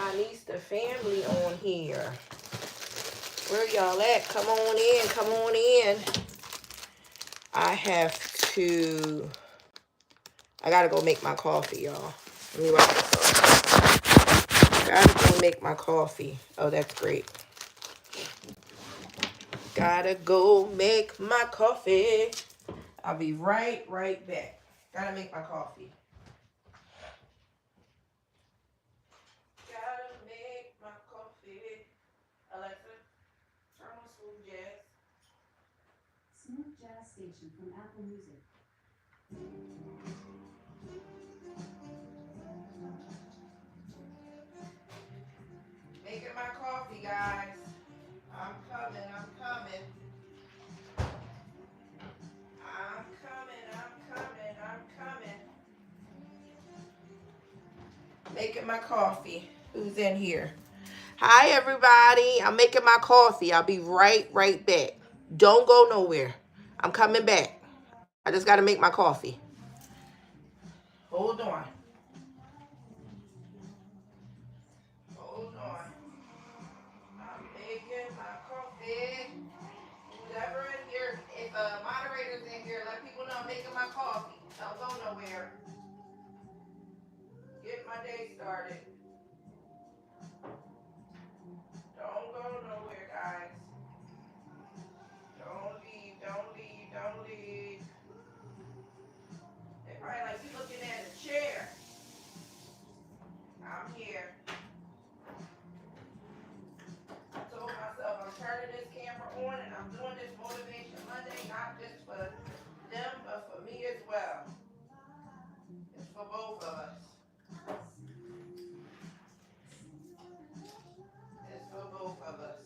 my Nista family on here. Where y'all at? Come on in. Come on in. I gotta go make my coffee, y'all. Let me write this up. Gotta go make my coffee. Oh, that's great. Gotta go make my coffee. I'll be right back. Gotta make my coffee. Gotta make my coffee. Alexa, turn on Smooth Jazz. Smooth Jazz Station from Apple Music. Making my coffee, guys. I'm coming. Making my coffee. Who's in here? Hi, everybody. I'm making my coffee. I'll be right back. Don't go nowhere. I'm coming back. I just got to make my coffee. Hold on. I'm making my coffee. Whoever in here, if moderator's in here, let people know I'm making my coffee. Don't go nowhere. Get my day started. Don't go nowhere, guys. Don't leave. They probably like, you looking at a chair. I'm here. I told myself I'm turning this camera on and I'm doing this Motivation Monday, not just for them, but for me as well. It's for both of us. It's for both of us.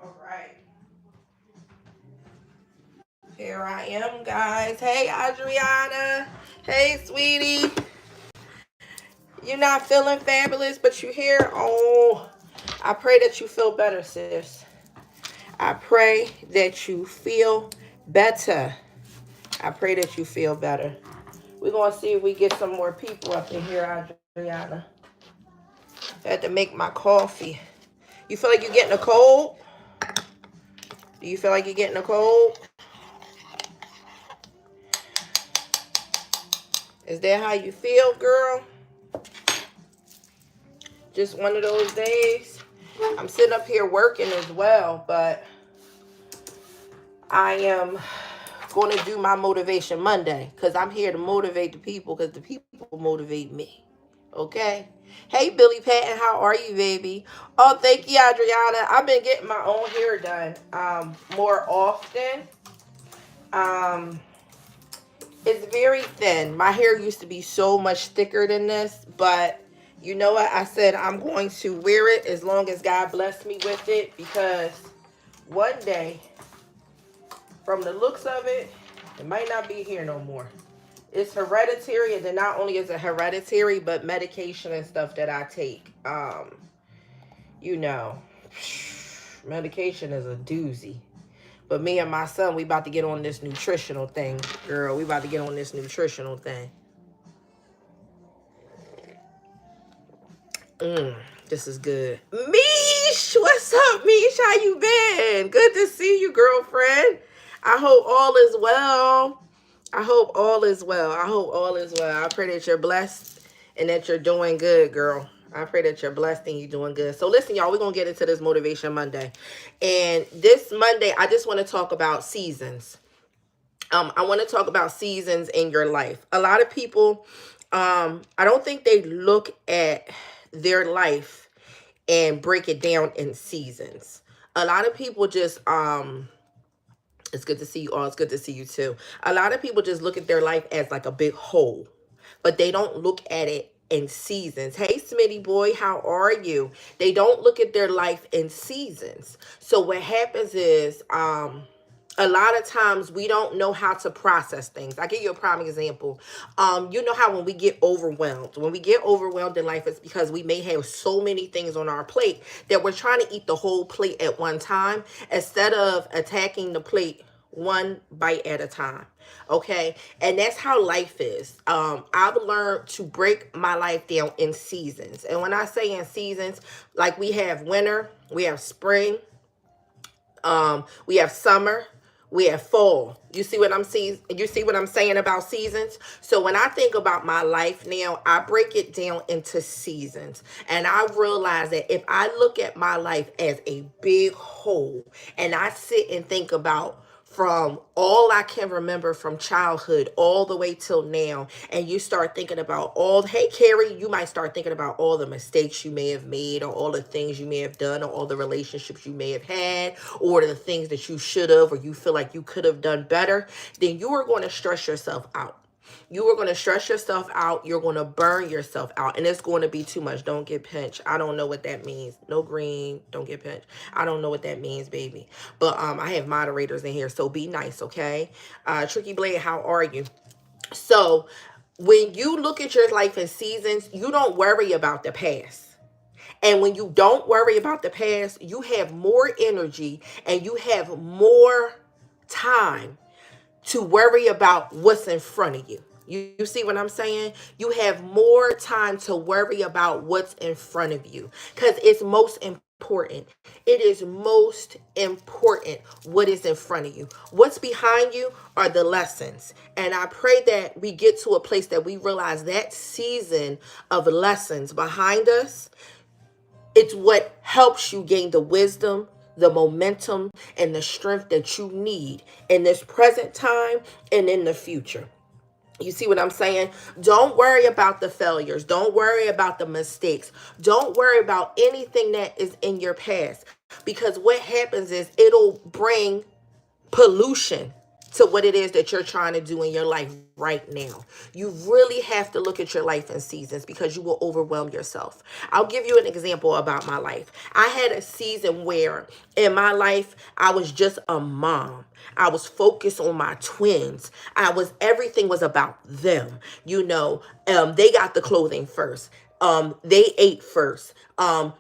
All right. Here I am, guys. Hey, Adriana. Hey, sweetie. You're not feeling fabulous, but you're here. Oh, I pray that you feel better, sis. I pray that you feel better. I pray that you feel better. We're going to see if we get some more people up in here, Adriana. I had to make my coffee. You feel like you're getting a cold? Do you feel like you're getting a cold? Is that how you feel, girl? Just one of those days? I'm sitting up here working as well, but I am going to do my Motivation Monday because I'm here to motivate the people because the people motivate me. Okay? Hey, Billy Patton, how are you, baby? Oh, thank you, Adriana. I've been getting my own hair done more often. It's very thin. My hair used to be so much thicker than this, but you know what? I said I'm going to wear it as long as God bless me with it because one day, from the looks of it, it might not be here no more. It's hereditary, and then not only is it hereditary, but medication and stuff that I take. You know, medication is a doozy. But me and my son, we about to get on this nutritional thing, girl. We about to get on this nutritional thing. This is good. Mish, what's up, Mish? How you been? Good to see you, girlfriend. I hope all is well. I hope all is well. I pray that you're blessed and that you're doing good, girl. I pray that you're blessed and you're doing good. So listen, y'all, we're going to get into this Motivation Monday. And this Monday, I just want to talk about seasons. I want to talk about seasons in your life. A lot of people, I don't think they look at their life and break it down in seasons. A lot of people just, it's good to see you all. It's good to see you too. A lot of people just look at their life as like a big whole, but they don't look at it in seasons. Hey, Smitty boy, how are you? They don't look at their life in seasons. So what happens is, a lot of times we don't know how to process things. I'll give you a prime example. You know how when we get overwhelmed in life, it's because we may have so many things on our plate that we're trying to eat the whole plate at one time instead of attacking the plate one bite at a time. Okay. And that's how life is. I've learned to break my life down in seasons. And when I say in seasons, like we have winter, we have spring, we have summer, we have fall. You see what I'm saying about seasons? So when I think about my life now, I break it down into seasons. And I realize that if I look at my life as a big whole and I sit and think about from all I can remember from childhood all the way till now, and you start thinking about hey, Carrie, you might start thinking about all the mistakes you may have made, or all the things you may have done, or all the relationships you may have had, or the things that you should have, or you feel like you could have done better, then you are going to stress yourself out. You are going to stress yourself out. You're going to burn yourself out. And it's going to be too much. Don't get pinched. I don't know what that means. No green. Don't get pinched. I don't know what that means, baby. But I have moderators in here, so be nice, okay? Tricky Blade, how are you? So when you look at your life in seasons, you don't worry about the past. And when you don't worry about the past, you have more energy and you have more time to worry about what's in front of you. You see what I'm saying? You have more time to worry about what's in front of you because it's most important. It is most important what is in front of you. What's behind you are the lessons. And I pray that we get to a place that we realize that season of lessons behind us, it's what helps you gain the wisdom, the momentum, and the strength that you need in this present time and in the future. You see what I'm saying? Don't worry about the failures. Don't worry about the mistakes. Don't worry about anything that is in your past. Because what happens is it'll bring pollution to what it is that you're trying to do in your life right now. You really have to look at your life in seasons because you will overwhelm yourself. I'll give you an example about my life. I had a season where in my life, I was just a mom. I was focused on my twins. Everything was about them. They got the clothing first. They ate first.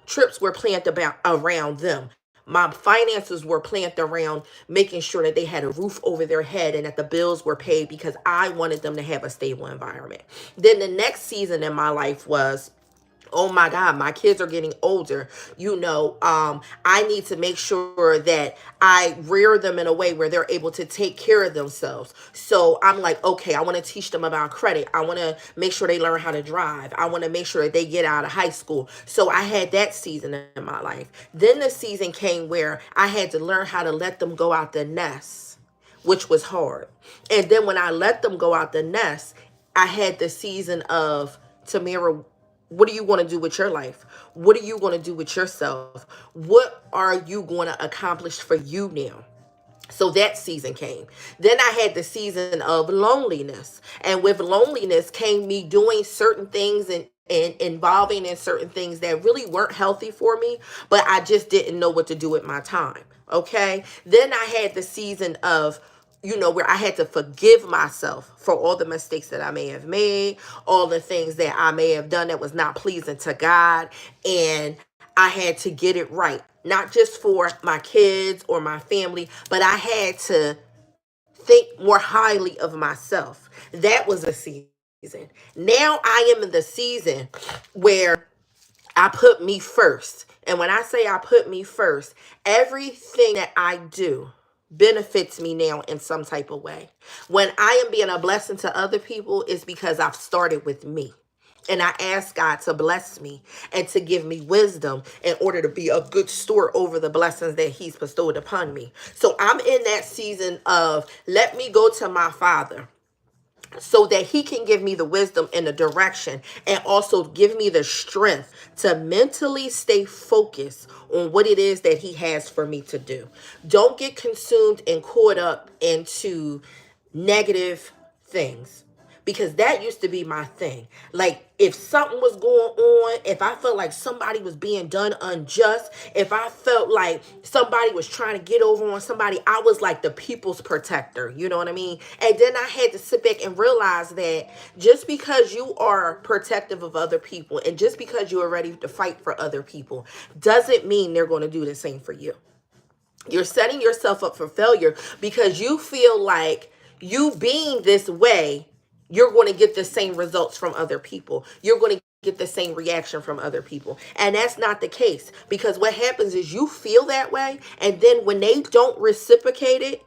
Trips were planned about around them. My finances were planned around making sure that they had a roof over their head and that the bills were paid because I wanted them to have a stable environment. Then the next season in my life was, oh my God, my kids are getting older. I need to make sure that I rear them in a way where they're able to take care of themselves. So I'm like, okay, I want to teach them about credit. I want to make sure they learn how to drive. I want to make sure that they get out of high school. So I had that season in my life. Then the season came where I had to learn how to let them go out the nest, which was hard. And then when I let them go out the nest, I had the season of, Tamara, what are you going to do with your life? What are you going to do with yourself? What are you going to accomplish for you now? So that season came. Then I had the season of loneliness. And with loneliness came me doing certain things and involving in certain things that really weren't healthy for me, but I just didn't know what to do with my time. Okay. Then I had the season of, where I had to forgive myself for all the mistakes that I may have made, all the things that I may have done that was not pleasing to God. And I had to get it right, not just for my kids or my family, but I had to think more highly of myself. That was a season. Now I am in the season where I put me first. And when I say I put me first, everything that I do benefits me now in some type of way. When I am being a blessing to other people, it's because I've started with me. And I ask God to bless me and to give me wisdom in order to be a good steward over the blessings that He's bestowed upon me. So I'm in that season of let me go to my Father so that He can give me the wisdom and the direction and also give me the strength to mentally stay focused on what it is that He has for me to do. Don't get consumed and caught up into negative things, because that used to be my thing. Like if something was going on, if I felt like somebody was being done unjust, if I felt like somebody was trying to get over on somebody, I was like the people's protector. You know what I mean? And then I had to sit back and realize that just because you are protective of other people and just because you are ready to fight for other people doesn't mean they're going to do the same for you. You're setting yourself up for failure because you feel like you being this way, you're going to get the same results from other people. You're going to get the same reaction from other people. And that's not the case, because what happens is you feel that way. And then when they don't reciprocate it,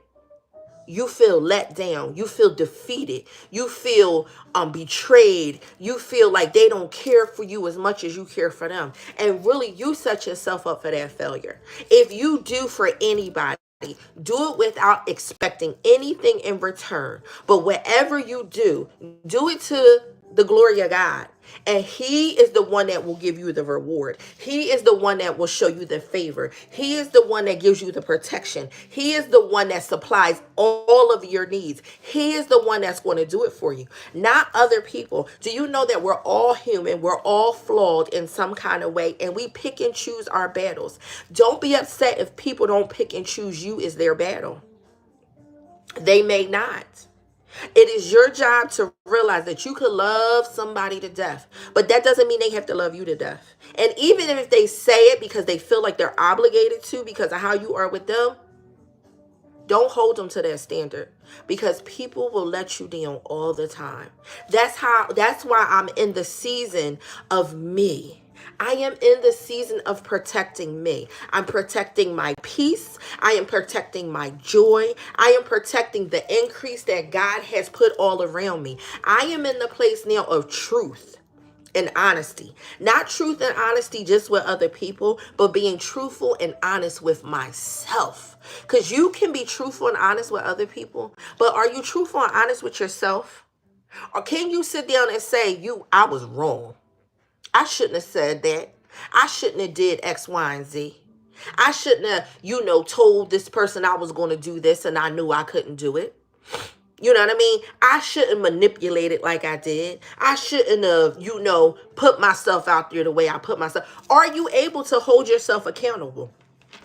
you feel let down, you feel defeated, you feel betrayed, you feel like they don't care for you as much as you care for them, and really you set yourself up for that failure. If you do for anybody, do it without expecting anything in return, but whatever you do it to the glory of God. And he is the one that will give you the reward. He is the one that will show you the favor. He is the one that gives you the protection. He is the one that supplies all of your needs. He is the one that's going to do it for you, not other people. Do you know that we're all human? We're all flawed in some kind of way, and we pick and choose our battles. Don't be upset if people don't pick and choose you as their battle. They may not. It is your job to realize that you could love somebody to death, but that doesn't mean they have to love you to death. And even if they say it because they feel like they're obligated to because of how you are with them, don't hold them to that standard, because people will let you down all the time. That's why I'm in the season of me. I am in the season of protecting me. I'm protecting my peace. I am protecting my joy. I am protecting the increase that God has put all around me. I am in the place now of truth and honesty. Not truth and honesty just with other people, but being truthful and honest with myself. Because you can be truthful and honest with other people, but are you truthful and honest with yourself? Or can you sit down and say, I was wrong. I shouldn't have said that. I shouldn't have did X, Y, and Z. I shouldn't have, told this person I was going to do this and I knew I couldn't do it. You know what I mean? I shouldn't manipulate it like I did. I shouldn't have, put myself out there the way I put myself. Are you able to hold yourself accountable?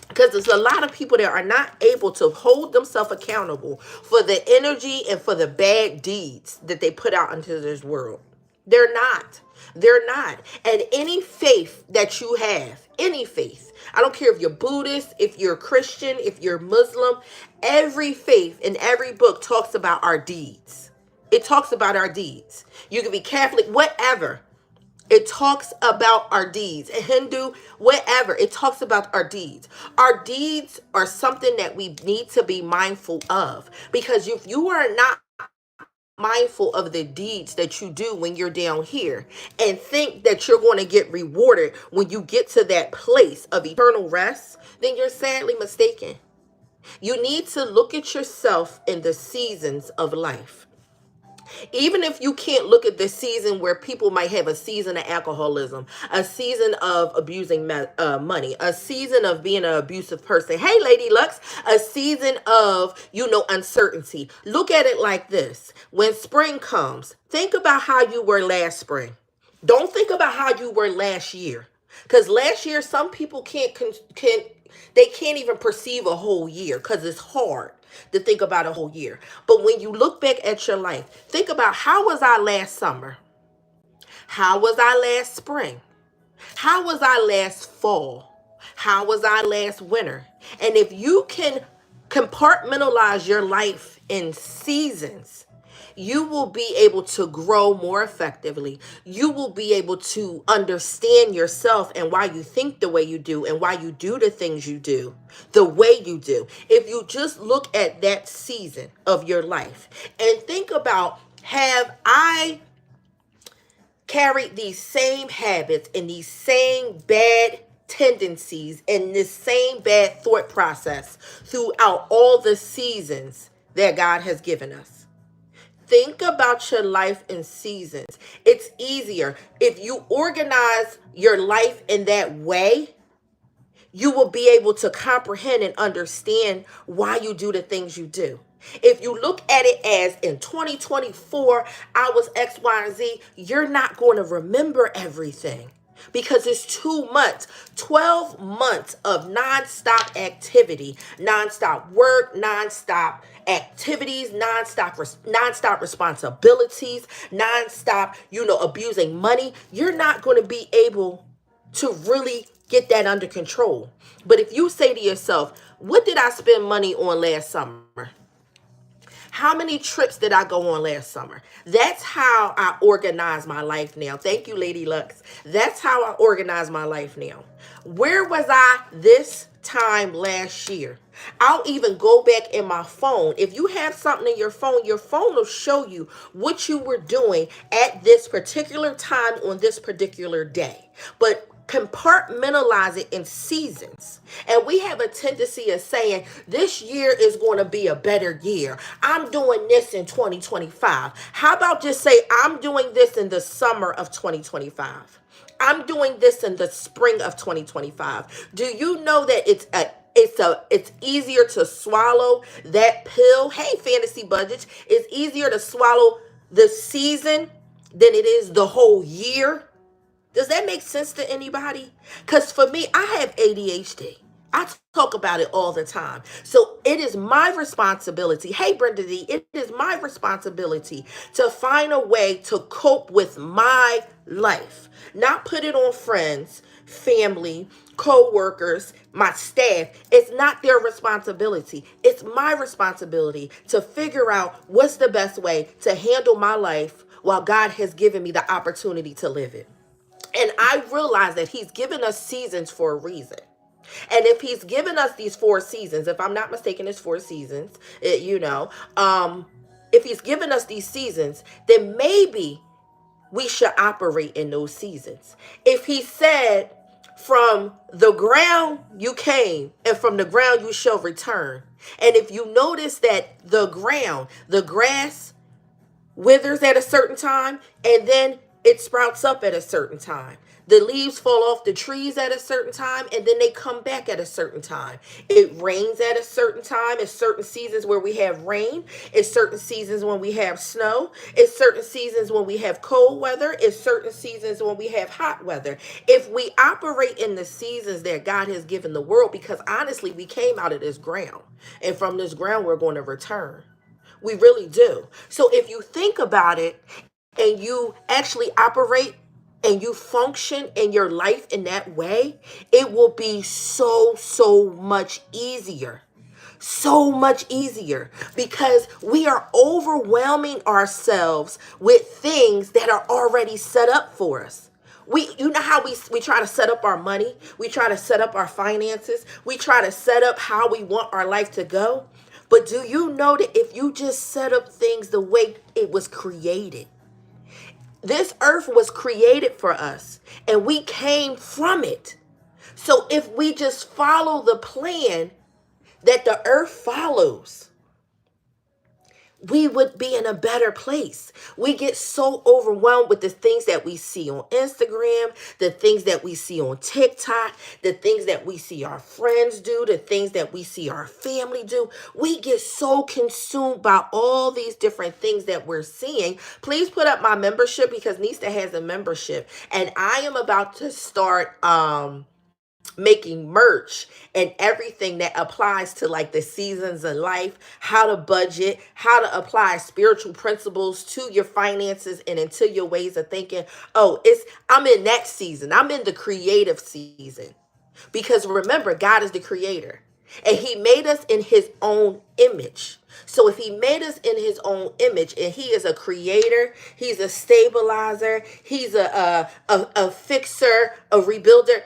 Because there's a lot of people that are not able to hold themselves accountable for the energy and for the bad deeds that they put out into this world. They're not. They're not. And any faith that you have, any faith, I don't care if you're Buddhist, if you're Christian, if you're Muslim, every faith in every book talks about our deeds. It talks about our deeds. You can be Catholic, whatever. It talks about our deeds. Hindu, whatever. It talks about our deeds. Our deeds are something that we need to be mindful of. Because if you are not mindful of the deeds that you do when you're down here and think that you're going to get rewarded when you get to that place of eternal rest, then you're sadly mistaken. You need to look at yourself in the seasons of life. Even if you can't look at the season where people might have a season of alcoholism, a season of abusing money, a season of being an abusive person. Hey, Lady Lux, a season of, uncertainty. Look at it like this. When spring comes, think about how you were last spring. Don't think about how you were last year. Because last year, some people can't even perceive a whole year because it's hard to think about a whole year. But when you look back at your life, think about, how was I last summer? How was I last spring? How was I last fall? How was I last winter? And if you can compartmentalize your life in seasons, you will be able to grow more effectively. You will be able to understand yourself and why you think the way you do and why you do the things you do the way you do. If you just look at that season of your life and think about, have I carried these same habits and these same bad tendencies and this same bad thought process throughout all the seasons that God has given us? Think about your life in seasons. It's easier. If you organize your life in that way, you will be able to comprehend and understand why you do the things you do. If you look at it as in 2024, I was X, Y, and Z, you're not going to remember everything. Because it's 2 months, 12 months of nonstop activity, nonstop work, nonstop activities, nonstop responsibilities, nonstop, abusing money. You're not going to be able to really get that under control. But if you say to yourself, what did I spend money on last summer? How many trips did I go on last summer? That's how I organize my life now. Thank you, Lady Lux. That's how I organize my life now. Where was I this time last year? I'll even go back in my phone. If you have something in your phone will show you what you were doing at this particular time on this particular day. But compartmentalize it in seasons. And we have a tendency of saying, this year is going to be a better year. I'm doing this in 2025. How about just say, I'm doing this in the summer of 2025? I'm doing this in the spring of 2025. Do you know that it's easier to swallow that pill? Hey, fantasy budgets, it's easier to swallow the season than it is the whole year. Does that make sense to anybody? Because for me, I have ADHD. I talk about it all the time. So it is my responsibility. Hey, Brenda D, it is my responsibility to find a way to cope with my life, not put it on friends, family, co-workers, my staff. It's not their responsibility. It's my responsibility to figure out what's the best way to handle my life while God has given me the opportunity to live it. And I realize that he's given us seasons for a reason. And if he's given us these 4 seasons, if I'm not mistaken, it's 4 seasons, if he's given us these seasons, then maybe we should operate in those seasons. If he said, from the ground you came, and from the ground you shall return. And if you notice that the ground, the grass withers at a certain time, and then it sprouts up at a certain time. The leaves fall off the trees at a certain time, and then they come back at a certain time. It rains at a certain time. It's certain seasons where we have rain. It's certain seasons when we have snow. It's certain seasons when we have cold weather. It's certain seasons when we have hot weather. If we operate in the seasons that God has given the world, because honestly, we came out of this ground, and from this ground, we're going to return. We really do. So if you think about it and you actually operate and you function in your life in that way, it will be so much easier. So much easier, because we are overwhelming ourselves with things that are already set up for us. You know how we try to set up our money, we try to set up our finances, we try to set up how we want our life to go. But do you know that if you just set up things the way it was created, this earth was created for us and we came from it. So if we just follow the plan that the earth follows, we would be in a better place. We get so overwhelmed with the things that we see on Instagram, the things that we see on TikTok, the things that we see our friends do, the things that we see our family do. We get so consumed by all these different things that we're seeing. Please put up my membership, because Nista has a membership, and I am about to start making merch and everything that applies to like the seasons of life, how to budget, how to apply spiritual principles to your finances and into your ways of thinking. I'm in that season. I'm in the creative season, because remember, God is the creator and he made us in his own image. So if he made us in his own image and he is a creator, he's a stabilizer, he's a fixer, a rebuilder.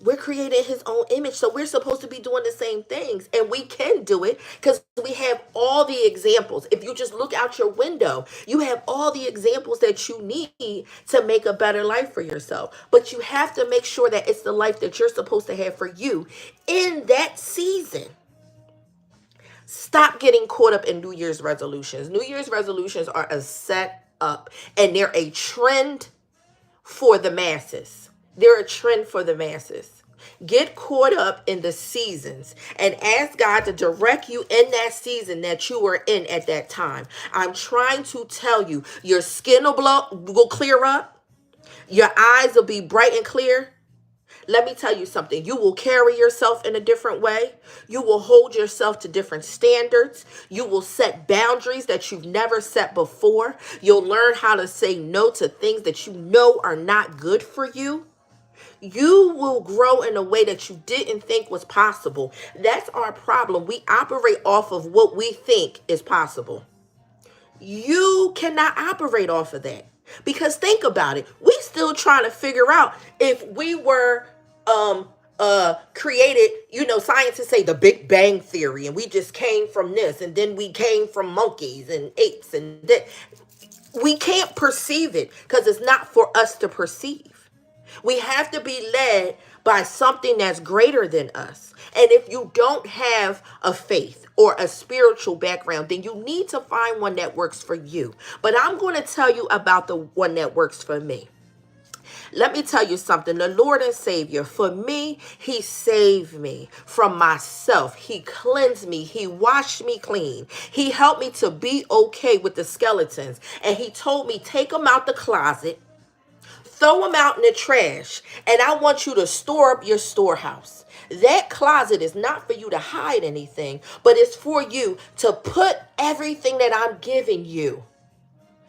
We're created his own image. So we're supposed to be doing the same things. And we can do it because we have all the examples. If you just look out your window, you have all the examples that you need to make a better life for yourself. But you have to make sure that it's the life that you're supposed to have for you in that season. Stop getting caught up in New Year's resolutions. New Year's resolutions are a set up, and they're a trend for the masses. They're a trend for the masses. Get caught up in the seasons and ask God to direct you in that season that you were in at that time. I'm trying to tell you, your skin will clear up. Your eyes will be bright and clear. Let me tell you something. You will carry yourself in a different way. You will hold yourself to different standards. You will set boundaries that you've never set before. You'll learn how to say no to things that you know are not good for you. You will grow in a way that you didn't think was possible. That's our problem. We operate off of what we think is possible. You cannot operate off of that. Because think about it. We still trying to figure out if we were created, scientists say the Big Bang Theory, and we just came from this, and then we came from monkeys and apes, and that. We can't perceive it because it's not for us to perceive. We have to be led by something that's greater than us. And if you don't have a faith or a spiritual background, then you need to find one that works for you. But I'm going to tell you about the one that works for me. Let me tell you something. The Lord and Savior, for me, he saved me from myself. He cleansed me. He washed me clean. He helped me to be okay with the skeletons. And he told me, take them out the closet, throw them out in the trash, and I want you to store up your storehouse. That closet is not for you to hide anything, but it's for you to put everything that I'm giving you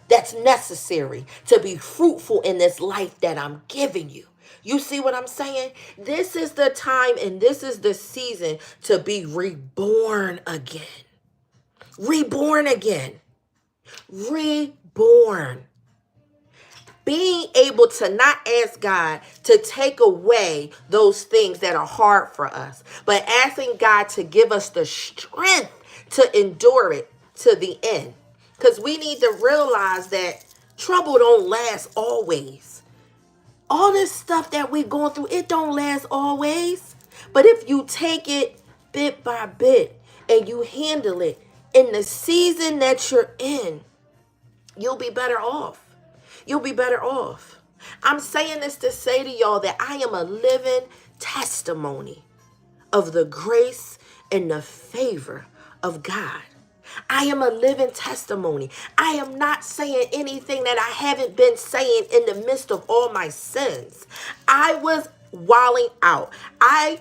that's necessary to be fruitful in this life that I'm giving you. You see what I'm saying? This is the time and this is the season to be reborn again. Reborn again. Reborn. Being able to not ask God to take away those things that are hard for us, but asking God to give us the strength to endure it to the end. Because we need to realize that trouble don't last always. All this stuff that we're going through, it don't last always. But if you take it bit by bit and you handle it in the season that you're in, you'll be better off. You'll be better off. I'm saying this to say to y'all that I am a living testimony of the grace and the favor of God. I am a living testimony. I am not saying anything that I haven't been saying in the midst of all my sins. I was wilding out. I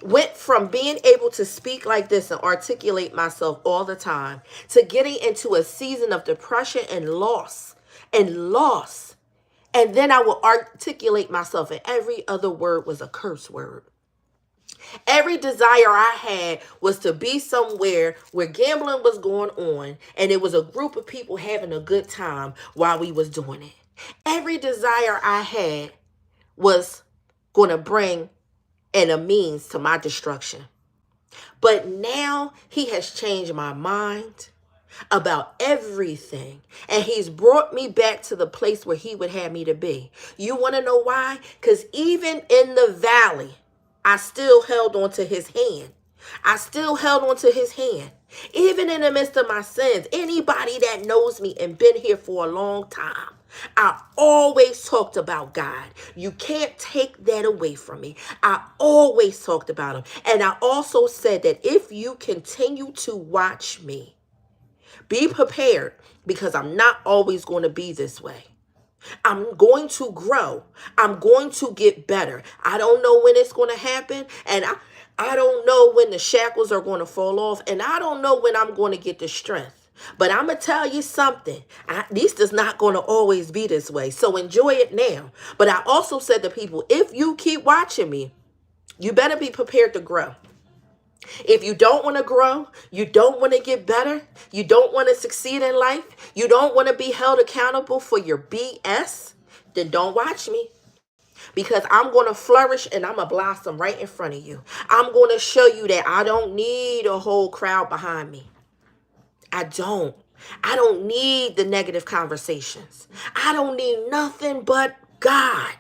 went from being able to speak like this and articulate myself all the time to getting into a season of depression and loss. And then I would articulate myself, and every other word was a curse word. Every desire I had was to be somewhere where gambling was going on and it was a group of people having a good time while we was doing it. Every desire I had was going to bring and a means to my destruction. But now he has changed my mind about everything, and he's brought me back to the place where he would have me to be. You want to know why? Because even in the valley, I still held on to his hand. I still held on to his hand. Even in the midst of my sins, anybody that knows me and been here for a long time, I always talked about God. You can't take that away from me. I always talked about him. And I also said that if you continue to watch me, be prepared, because I'm not always going to be this way. I'm going to grow. I'm going to get better. I don't know when it's going to happen. And I don't know when the shackles are going to fall off. And I don't know when I'm going to get the strength. But I'm going to tell you something. This is not going to always be this way. So enjoy it now. But I also said to people, if you keep watching me, you better be prepared to grow. If you don't want to grow, you don't want to get better, you don't want to succeed in life, you don't want to be held accountable for your BS, then don't watch me. Because I'm going to flourish and I'm going to blossom right in front of you. I'm going to show you that I don't need a whole crowd behind me. I don't. I don't need the negative conversations. I don't need nothing but God.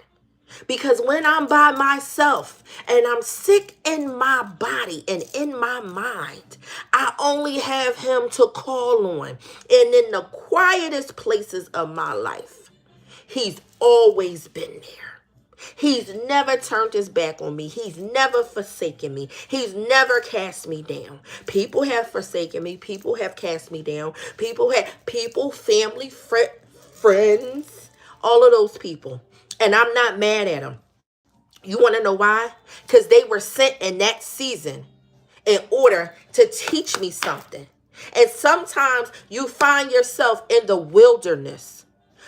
Because when I'm by myself and I'm sick in my body and in my mind, I only have him to call on. And in the quietest places of my life, he's always been there. He's never turned his back on me. He's never forsaken me. He's never cast me down. People have forsaken me. People have cast me down. Family, friends, all of those people. And I'm not mad at them. You want to know why? Because they were sent in that season in order to teach me something. And sometimes you find yourself in the wilderness.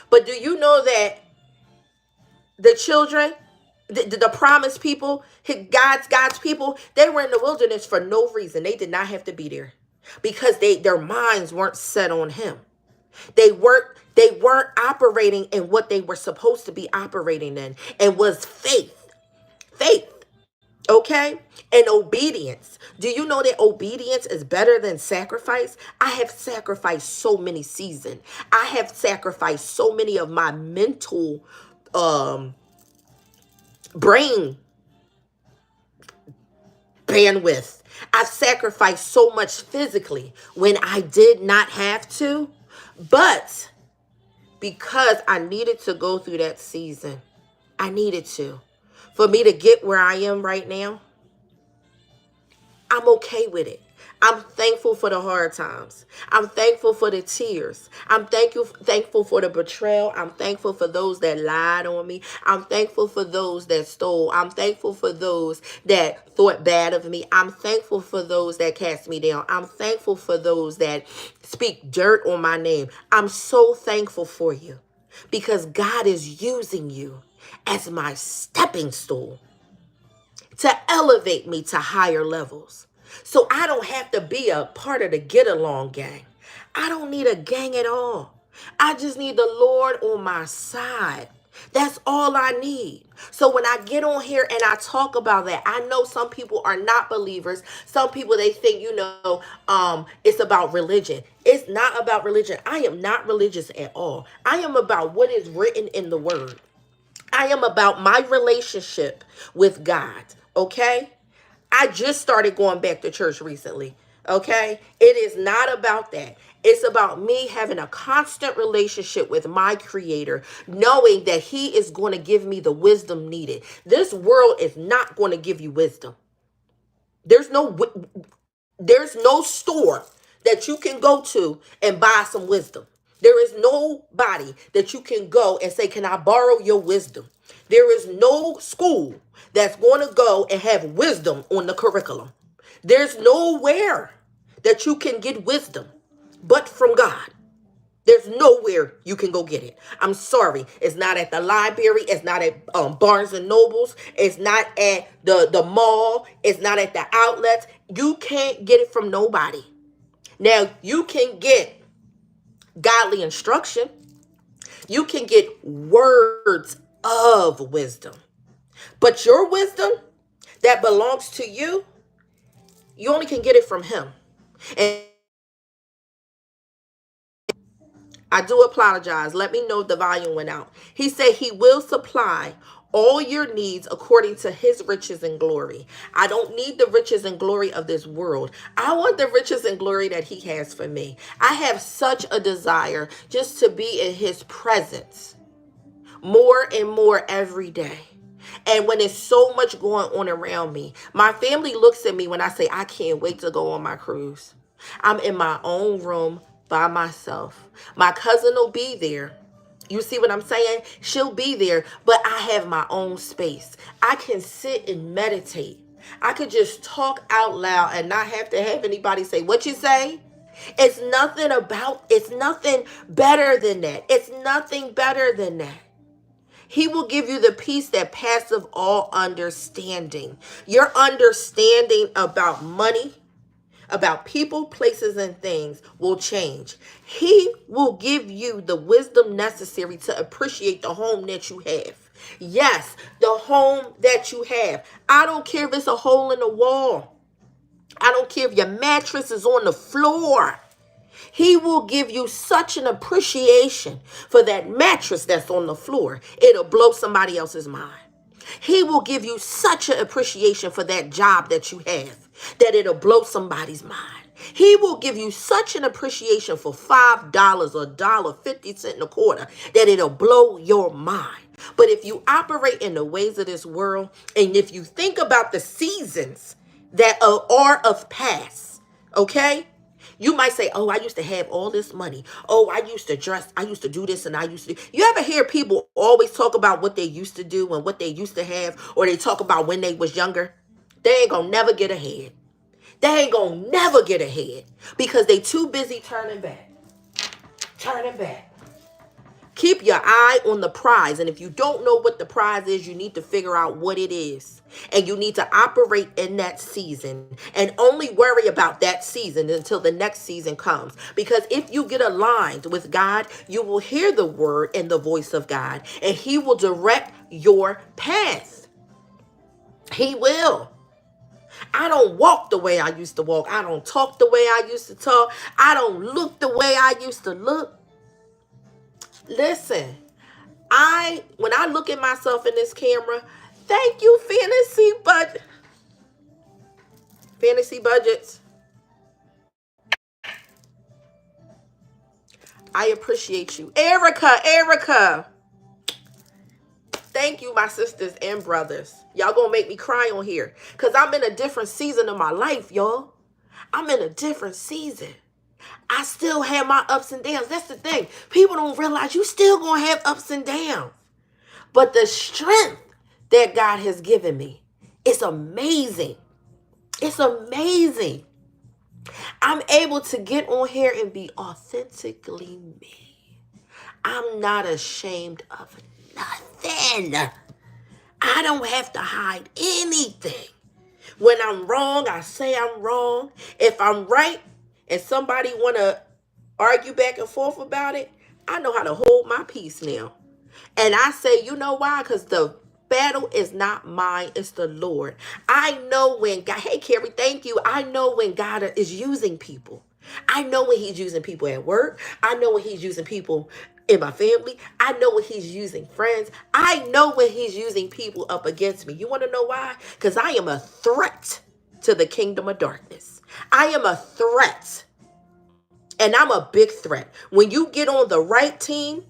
But do you know that the children, The promised people, God's people, they were in the wilderness for no reason. They did not have to be there because their minds weren't set on him. They weren't operating in what they were supposed to be operating in, and was faith, okay, and obedience. Do you know that obedience is better than sacrifice? I have sacrificed so many seasons. I have sacrificed so many of my mental brain bandwidth. I've sacrificed so much physically when I did not have to, but because I needed to go through that season, I needed to. For me to get where I am right now, I'm okay with it. I'm thankful for the hard times. I'm thankful for the tears. I'm thankful for the betrayal. I'm thankful for those that lied on me. I'm thankful for those that stole. I'm thankful for those that thought bad of me. I'm thankful for those that cast me down. I'm thankful for those that speak dirt on my name. I'm so thankful for you because God is using you as my stepping stool to elevate me to higher levels. So I don't have to be a part of the get along gang. I don't need a gang at all. I just need the Lord on my side. That's all I need. So when I get on here and I talk about that, I know some people are not believers. Some people, they think, it's about religion. It's not about religion. I am not religious at all. I am about what is written in the word. I am about my relationship with God, okay? I just started going back to church recently, okay? It is not about that. It's about me having a constant relationship with my creator, knowing that he is going to give me the wisdom needed. This world is not going to give you wisdom. There's no there's no store that you can go to and buy some wisdom. There is nobody that you can go and say, can I borrow your wisdom? There is no school that's going to go and have wisdom on the curriculum. There's nowhere that you can get wisdom but from God. There's nowhere you can go get it. I'm sorry. It's not at the library. It's not at Barnes and Nobles. It's not at the mall. It's not at the outlets. You can't get it from nobody. Now, you can get godly instruction. You can get words of wisdom. But your wisdom that belongs to you, you only can get it from him. And I do apologize. Let me know if the volume went out. He said he will supply all your needs according to his riches and glory. I don't need the riches and glory of this world. I want the riches and glory that he has for me. I have such a desire just to be in his presence more and more every day. And when there's so much going on around me, my family looks at me when I say, I can't wait to go on my cruise. I'm in my own room by myself. My cousin will be there. You see what I'm saying? She'll be there, but I have my own space. I can sit and meditate. I could just talk out loud and not have to have anybody say, what you say? It's nothing better than that. It's nothing better than that. He will give you the peace that passeth all understanding. Your understanding about money, about people, places, and things will change. He will give you the wisdom necessary to appreciate the home that you have. Yes, the home that you have. I don't care if it's a hole in the wall. I don't care if your mattress is on the floor. He will give you such an appreciation for that mattress that's on the floor. It'll blow somebody else's mind. He will give you such an appreciation for that job that you have that it'll blow somebody's mind. He will give you such an appreciation for $5 or $1.50 in a quarter that it'll blow your mind. But if you operate in the ways of this world, and if you think about the seasons that are of past, okay? You might say, oh, I used to have all this money. Oh, I used to dress. I used to do this and I used to do. You ever hear people always talk about what they used to do and what they used to have, or they talk about when they was younger? They ain't gonna never get ahead. They ain't gonna never get ahead because they too busy turning back. Turning back. Keep your eye on the prize. And if you don't know what the prize is, you need to figure out what it is. And you need to operate in that season and only worry about that season until the next season comes. Because if you get aligned with God, you will hear the word and the voice of God, and he will direct your path. He will. I don't walk the way I used to walk. I don't talk the way I used to talk. I don't look the way I used to look. Listen, when I look at myself in this camera, thank you, fantasy budgets. I appreciate you. Erica. Thank you, my sisters and brothers. Y'all gonna make me cry on here. Because I'm in a different season of my life, y'all. I'm in a different season. I still have my ups and downs. That's the thing. People don't realize you still gonna have ups and downs. But the strength that God has given me is amazing. It's amazing. I'm able to get on here and be authentically me. I'm not ashamed of nothing. I don't have to hide anything. When I'm wrong, I say I'm wrong. If I'm right and somebody want to argue back and forth about it, I know how to hold my peace now. And I say, you know why? Because the battle is not mine, it's the Lord. I know when God, hey Carrie, thank you. I know when God is using people. I know when he's using people at work. I know when he's using people in my family. I know when he's using friends. I know when he's using people up against me. You want to know why? Because I am a threat to the kingdom of darkness. I am a threat. And I'm a big threat. When you get on the right team,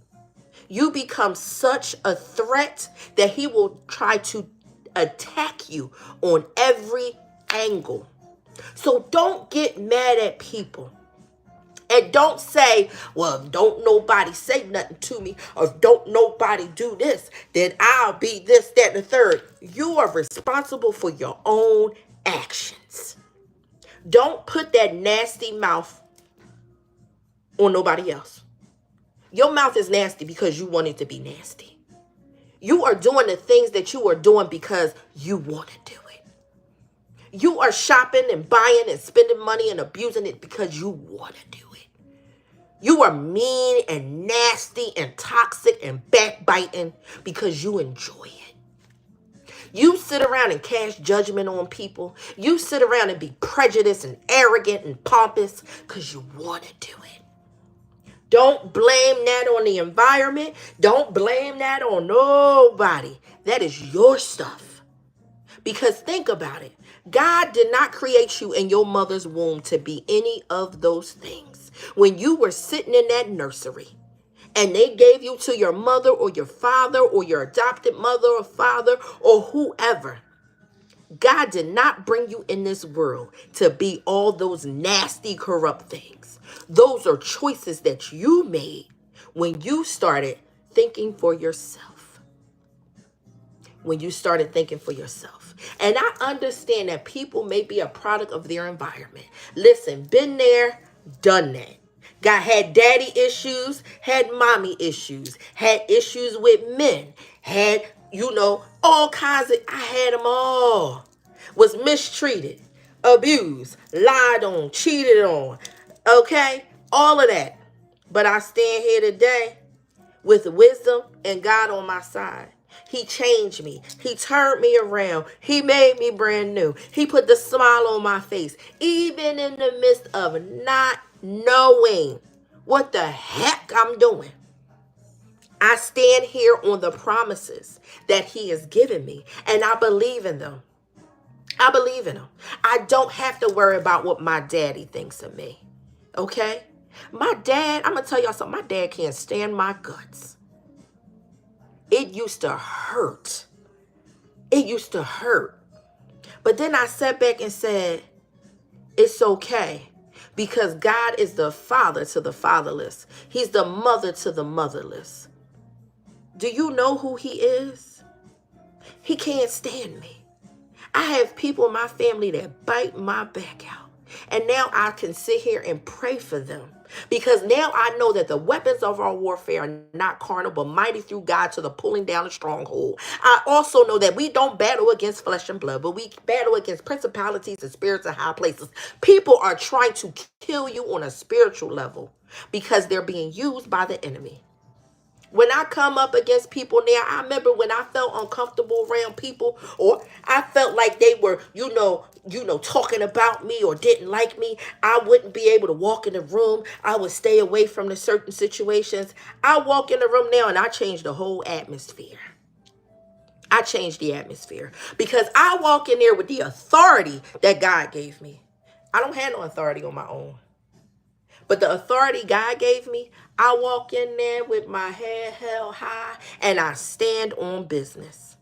you become such a threat that he will try to attack you on every angle. So don't get mad at people. And don't say, well, don't nobody say nothing to me, or don't nobody do this, then I'll be this, that, and the third. You are responsible for your own actions. Don't put that nasty mouth on nobody else. Your mouth is nasty because you want it to be nasty. You are doing the things that you are doing because you want to do it. You are shopping and buying and spending money and abusing it because you want to do it. You are mean and nasty and toxic and backbiting because you enjoy it. You sit around and cast judgment on people. You sit around and be prejudiced and arrogant and pompous because you want to do it. Don't blame that on the environment. Don't blame that on nobody. That is your stuff. Because think about it. God did not create you in your mother's womb to be any of those things. When you were sitting in that nursery and they gave you to your mother or your father or your adopted mother or father or whoever, God did not bring you in this world to be all those nasty, corrupt things. Those are choices that you made when you started thinking for yourself. When you started thinking for yourself. And I understand that people may be a product of their environment. Listen, been there, done that. Had daddy issues, had mommy issues, had issues with men, had, all kinds of, I had them all. Was mistreated, abused, lied on, cheated on, okay? All of that. But I stand here today with wisdom and God on my side. He changed me. He turned me around. He made me brand new. He put the smile on my face, even in the midst of not knowing what the heck I'm doing. I stand here on the promises that he has given me, and I believe in them. I believe in them. I don't have to worry about what my daddy thinks of me. Okay? My dad, I'm going to tell y'all something. My dad can't stand my guts. It used to hurt. It used to hurt. But then I sat back and said, it's okay. Because God is the father to the fatherless. He's the mother to the motherless. Do you know who he is? He can't stand me. I have people in my family that bite my back out. And now I can sit here and pray for them. Because now I know that the weapons of our warfare are not carnal, but mighty through God to the pulling down of stronghold. I also know that we don't battle against flesh and blood, but we battle against principalities and spirits in high places. People are trying to kill you on a spiritual level because they're being used by the enemy. When I come up against people now, I remember when I felt uncomfortable around people, or I felt like they were, talking about me or didn't like me. I wouldn't be able to walk in the room. I would stay away from the certain situations. I walk in the room now and I change the whole atmosphere. I changed the atmosphere because I walk in there with the authority that God gave me. I don't have no authority on my own. But the authority God gave me, I walk in there with my head held high and I stand on business.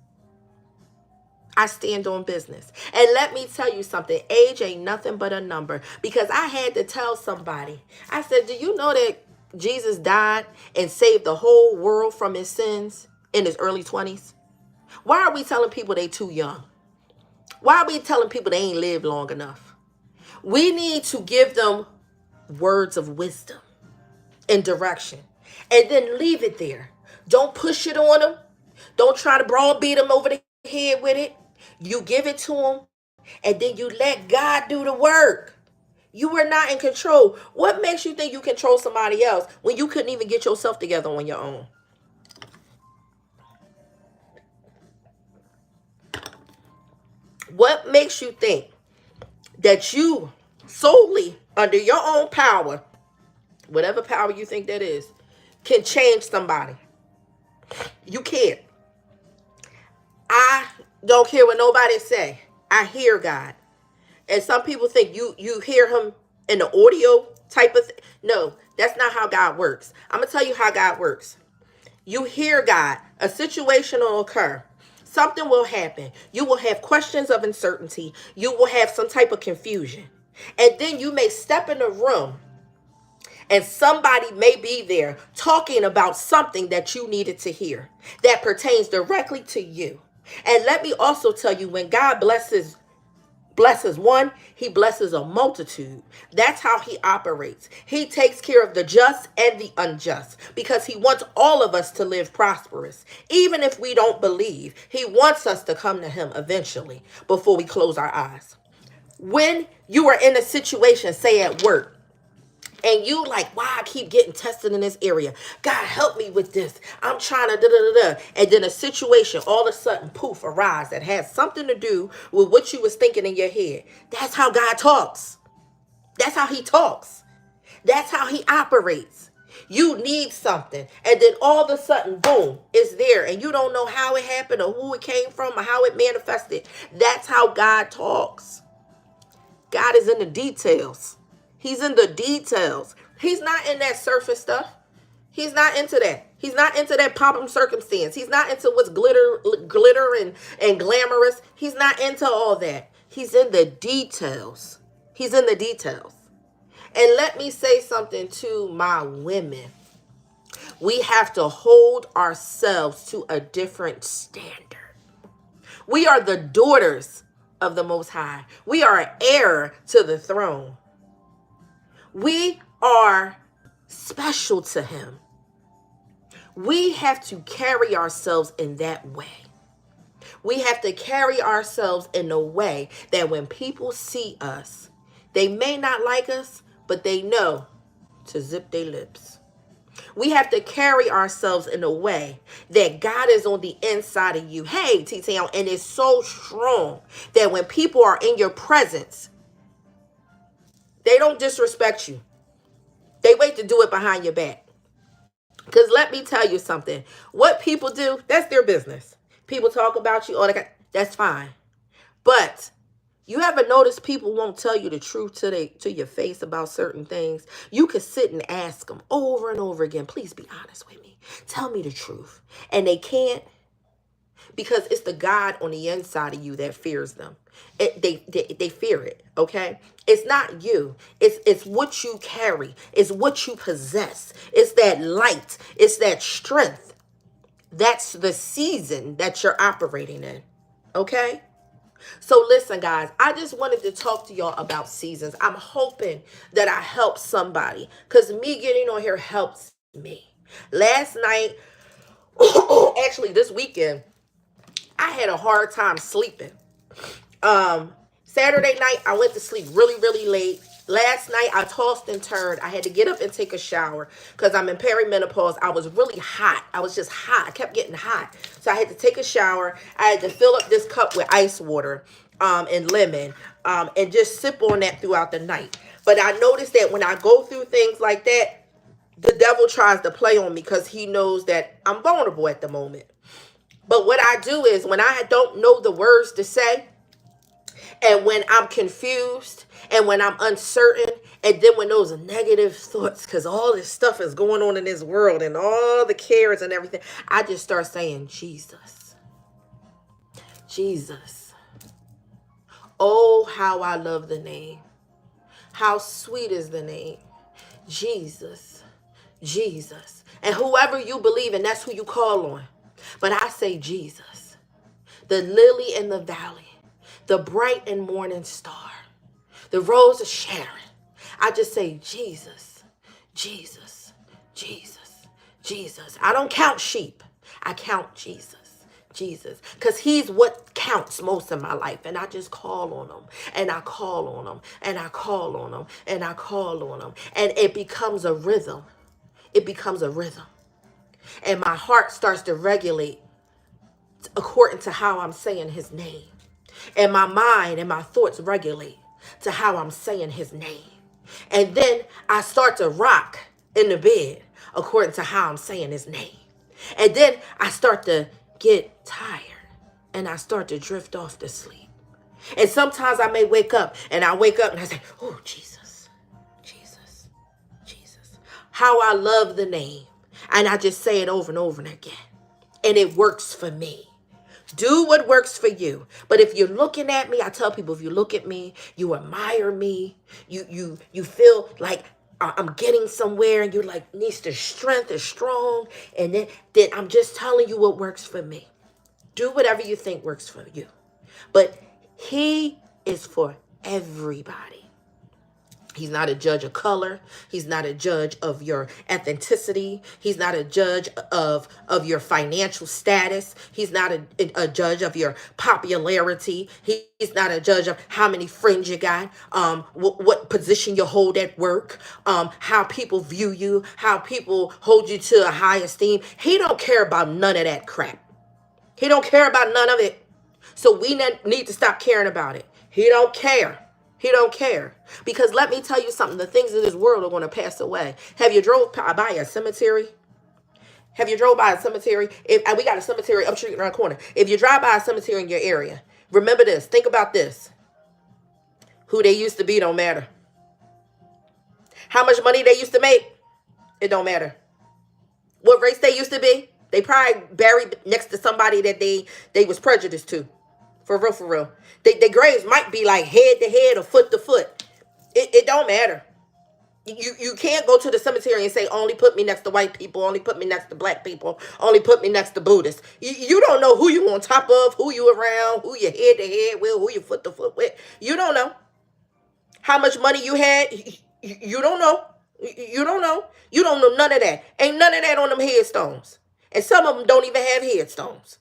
I stand on business. And let me tell you something. Age ain't nothing but a number. Because I had to tell somebody. I said, do you know that Jesus died and saved the whole world from his sins in his early 20s? Why are we telling people they too young? Why are we telling people they ain't lived long enough? We need to give them words of wisdom and direction, and then leave it there. Don't push it on them. Don't try to browbeat them over the head with it. You give it to them, and then you let God do the work. You are not in control. What makes you think you control somebody else when you couldn't even get yourself together on your own? What makes you think that you solely under your own power, whatever power you think that is, can change somebody? You can't. I don't care what nobody say. I hear God. And some people think you hear him in the audio type of thing. No, that's not how God works. I'm going to tell you how God works. You hear God. A situation will occur. Something will happen. You will have questions of uncertainty. You will have some type of confusion. And then you may step in a room and somebody may be there talking about something that you needed to hear that pertains directly to you. And let me also tell you, when God blesses one, he blesses a multitude. That's how he operates. He takes care of the just and the unjust because he wants all of us to live prosperous. Even if we don't believe, he wants us to come to him eventually before we close our eyes. When you are in a situation, say at work, and you like, why I keep getting tested in this area? God, help me with this. I'm trying to da-da-da-da. And then a situation all of a sudden, poof, arise that has something to do with what you was thinking in your head. That's how God talks. That's how he talks. That's how he operates. You need something. And then all of a sudden, boom, it's there. And you don't know how it happened or who it came from or how it manifested. That's how God talks. God is in the details. He's in the details. He's not in that surface stuff. He's not into that. He's not into that pop-up circumstance. He's not into what's glitter and glamorous. He's not into all that. He's in the details. He's in the details. And let me say something to my women. We have to hold ourselves to a different standard. We are the daughters of the Most High. We are an heir to the throne. We are special to him. We have to carry ourselves in that way. We have to carry ourselves in a way that when people see us, they may not like us, but they know to zip their lips. We have to carry ourselves in a way that God is on the inside of you. Hey, T-Town, and it's so strong that when people are in your presence, they don't disrespect you. They wait to do it behind your back. Because let me tell you something. What people do, that's their business. People talk about you, that's fine. But you ever notice people won't tell you the truth to your face about certain things? You could sit and ask them over and over again, please be honest with me. Tell me the truth. And they can't, because it's the God on the inside of you that fears them. They fear it, okay? It's not you. It's what you carry. It's what you possess. It's that light. It's that strength. That's the season that you're operating in, okay? So listen, guys, I just wanted to talk to y'all about seasons. I'm hoping that I help somebody because me getting on here helps me. Last night, actually this weekend, I had a hard time sleeping. Um, Saturday night, I went to sleep really, really late. Last night, I tossed and turned. I had to get up and take a shower because I'm in perimenopause. I was really hot. I was just hot. I kept getting hot. So I had to take a shower. I had to fill up this cup with ice water and lemon and just sip on that throughout the night. But I noticed that when I go through things like that, the devil tries to play on me because he knows that I'm vulnerable at the moment. But what I do is when I don't know the words to say, and when I'm confused, and when I'm uncertain, and then when those negative thoughts, because all this stuff is going on in this world and all the cares and everything, I just start saying, Jesus, Jesus. Oh, how I love the name. How sweet is the name. Jesus, Jesus. And whoever you believe in, that's who you call on. But I say Jesus, the lily in the valley, the bright and morning star, the rose of Sharon. I just say Jesus, Jesus, Jesus, Jesus. I don't count sheep. I count Jesus. Jesus, because he's what counts most in my life. And I just call on him, and I call on him, and I call on him, and I call on him. And it becomes a rhythm. It becomes a rhythm. And my heart starts to regulate according to how I'm saying his name. And my mind and my thoughts regulate to how I'm saying his name. And then I start to rock in the bed according to how I'm saying his name. And then I start to get tired and I start to drift off to sleep. And sometimes I may wake up and I say, oh, Jesus, Jesus, Jesus. How I love the name. And I just say it over and over and again. And it works for me. Do what works for you. But if you're looking at me, I tell people, if you look at me, you admire me, you feel like I'm getting somewhere, and you're like, Nista's strength is strong, and then I'm just telling you what works for me. Do whatever you think works for you. But he is for everybody. He's not a judge of color. He's not a judge of your ethnicity. He's not a judge of your financial status. He's not a judge of your popularity. He's not a judge of how many friends you got, what position you hold at work, how people view you, how people hold you to a high esteem. He don't care about none of that crap. He don't care about none of it. So we need to stop caring about it. He don't care. He don't care. Because let me tell you something. The things of this world are going to pass away. Have you drove by a cemetery? Have you drove by a cemetery? And we got a cemetery up street around the corner. If you drive by a cemetery in your area, remember this. Think about this. Who they used to be don't matter. How much money they used to make, it don't matter. What race they used to be, they probably buried next to somebody that they was prejudiced to. For real, for real. Their graves might be like head to head or foot to foot. It don't matter. You can't go to the cemetery and say, only put me next to white people, only put me next to black people, only put me next to Buddhists. You don't know who you on top of, who you around, who you head to head with, who you foot to foot with. You don't know. How much money you had, you don't know. You don't know. You don't know none of that. Ain't none of that on them headstones. And some of them don't even have headstones.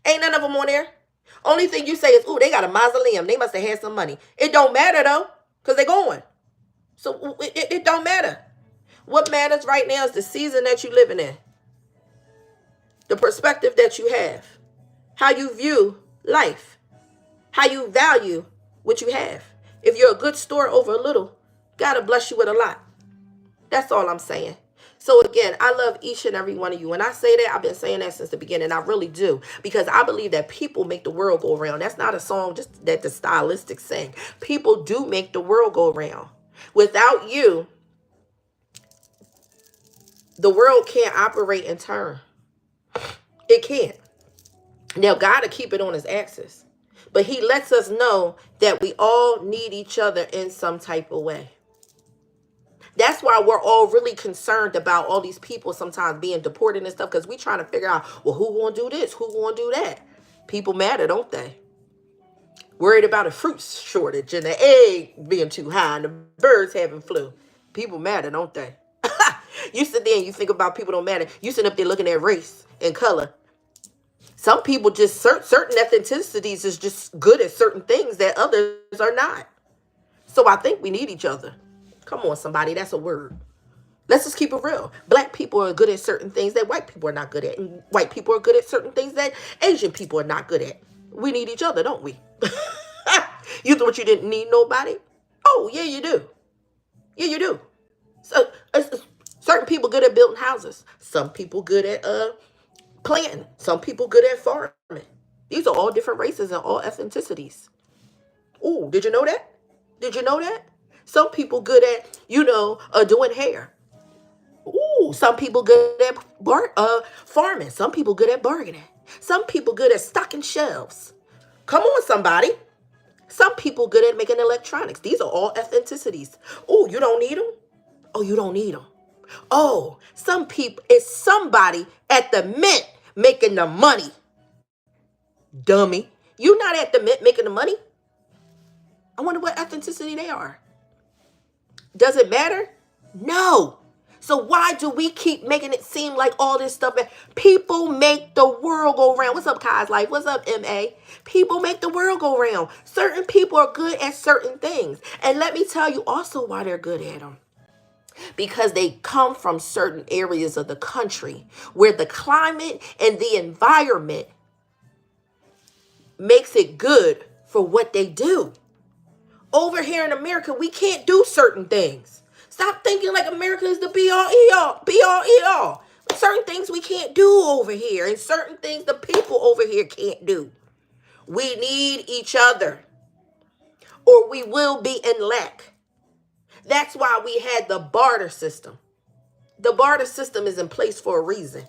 Ain't none of them on there. Only thing you say is, ooh, they got a mausoleum. They must have had some money. It don't matter, though, because they're going. So it don't matter. What matters right now is the season that you're living in, the perspective that you have, how you view life, how you value what you have. If you're a good store over a little, God will bless you with a lot. That's all I'm saying. So again, I love each and every one of you. When I say that, I've been saying that since the beginning. I really do. Because I believe that people make the world go around. That's not a song just that the stylistics sing. People do make the world go around. Without you, the world can't operate in turn. It can't. Now, God will keep it on his axis. But he lets us know that we all need each other in some type of way. That's why we're all really concerned about all these people sometimes being deported and stuff, because we trying to figure out, well, who gonna do this? Who gonna do that? People matter, don't they? Worried about a fruit shortage and the egg being too high and the birds having flu. People matter, don't they? You sit there and you think about people don't matter. You sit up there looking at race and color. Some people just certain ethnicities is just good at certain things that others are not. So I think we need each other. Come on, somebody, that's a word. Let's just keep it real. Black people are good at certain things that white people are not good at, and white people are good at certain things that Asian people are not good at. We need each other, don't we? You thought you didn't need nobody? Oh, yeah, you do. Yeah, you do. So certain people good at building houses. Some people good at planting. Some people good at farming. These are all different races and all ethnicities. Ooh, did you know that? Did you know that? Some people good at, doing hair. Ooh, some people good at farming. Some people good at bargaining. Some people good at stocking shelves. Come on, somebody. Some people good at making electronics. These are all ethnicities. Oh, you don't need them? Oh, you don't need them. Oh, some people, it's somebody at the mint making the money. Dummy. You not at the mint making the money? I wonder what ethnicity they are. Does it matter? No. So why do we keep making it seem like all this stuff? People make the world go round. What's up, Kai's Life? What's up, MA? People make the world go round. Certain people are good at certain things. And let me tell you also why they're good at them. Because they come from certain areas of the country where the climate and the environment makes it good for what they do. Over here in America, we can't do certain things. Stop thinking like America is the be all, e all, be all, e all. Certain things we can't do over here, and certain things the people over here can't do. We need each other, or we will be in lack. That's why we had the barter system. The barter system is in place for a reason.